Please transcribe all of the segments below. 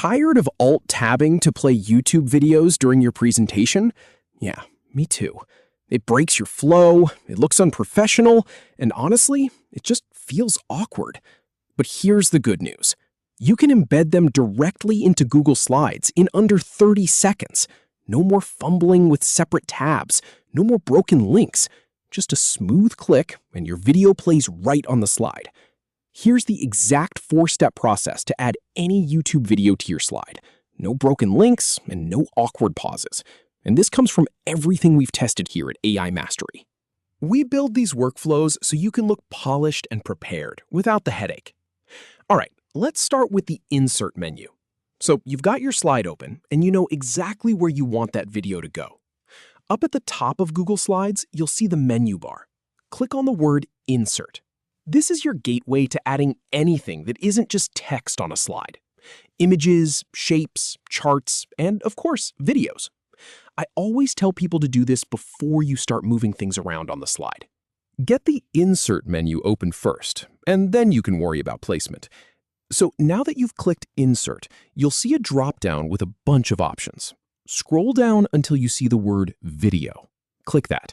Tired of alt-tabbing to play YouTube videos during your presentation? Yeah, me too. It breaks your flow, it looks unprofessional, and honestly, it just feels awkward. But here's the good news. You can embed them directly into Google Slides in under 30 seconds. No more fumbling with separate tabs, no more broken links. Just a smooth click and your video plays right on the slide. Here's the exact 4-step process to add any YouTube video to your slide. No broken links and no awkward pauses. And this comes from everything we've tested here at AI Mastery. We build these workflows so you can look polished and prepared without the headache. All right, let's start with the Insert menu. So you've got your slide open and you know exactly where you want that video to go. Up at the top of Google Slides, you'll see the menu bar. Click on the word Insert. This is your gateway to adding anything that isn't just text on a slide. Images, shapes, charts, and of course, videos. I always tell people to do this before you start moving things around on the slide. Get the Insert menu open first, and then you can worry about placement. So now that you've clicked Insert, you'll see a drop-down with a bunch of options. Scroll down until you see the word Video. Click that.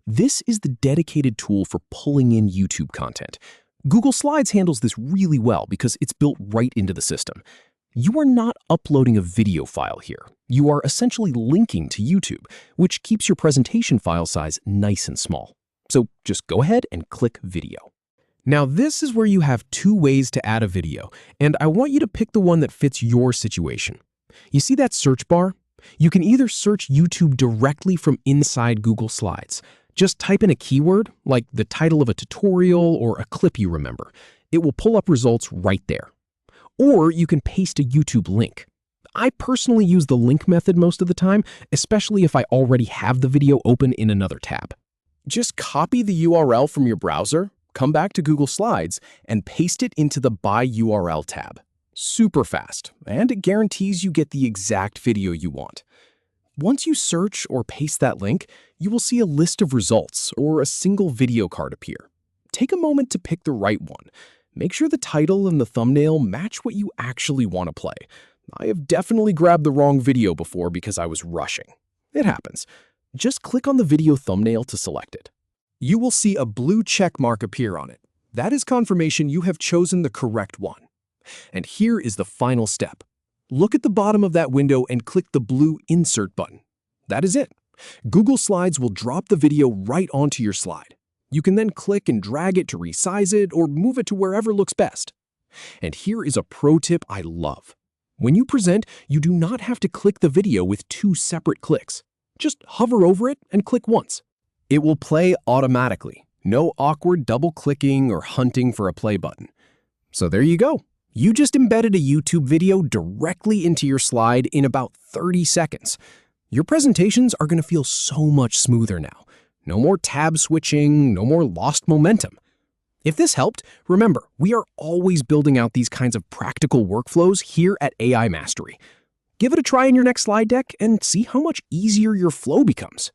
This is the dedicated tool for pulling in YouTube content. Google Slides handles this really well because it's built right into the system. You are not uploading a video file here. You are essentially linking to YouTube, which keeps your presentation file size nice and small. So just go ahead and click Video. Now this is where you have 2 ways to add a video, and I want you to pick the one that fits your situation. You see that search bar? You can either search YouTube directly from inside Google Slides. Just type in a keyword, like the title of a tutorial or a clip you remember. It will pull up results right there. Or you can paste a YouTube link. I personally use the link method most of the time, especially if I already have the video open in another tab. Just copy the URL from your browser, come back to Google Slides, and paste it into the By URL tab. Super fast, and it guarantees you get the exact video you want. Once you search or paste that link, you will see a list of results or a single video card appear. Take a moment to pick the right one. Make sure the title and the thumbnail match what you actually want to play. I have definitely grabbed the wrong video before because I was rushing. It happens. Just click on the video thumbnail to select it. You will see a blue check mark appear on it. That is confirmation you have chosen the correct one. And here is the final step. Look at the bottom of that window and click the blue Insert button. That is it. Google Slides will drop the video right onto your slide. You can then click and drag it to resize it or move it to wherever looks best. And here is a pro tip I love. When you present, you do not have to click the video with 2 separate clicks. Just hover over it and click once. It will play automatically. No awkward double-clicking or hunting for a play button. So there you go. You just embedded a YouTube video directly into your slide in about 30 seconds. Your presentations are going to feel so much smoother now. No more tab switching, no more lost momentum. If this helped, remember, we are always building out these kinds of practical workflows here at AI Mastery. Give it a try in your next slide deck and see how much easier your flow becomes.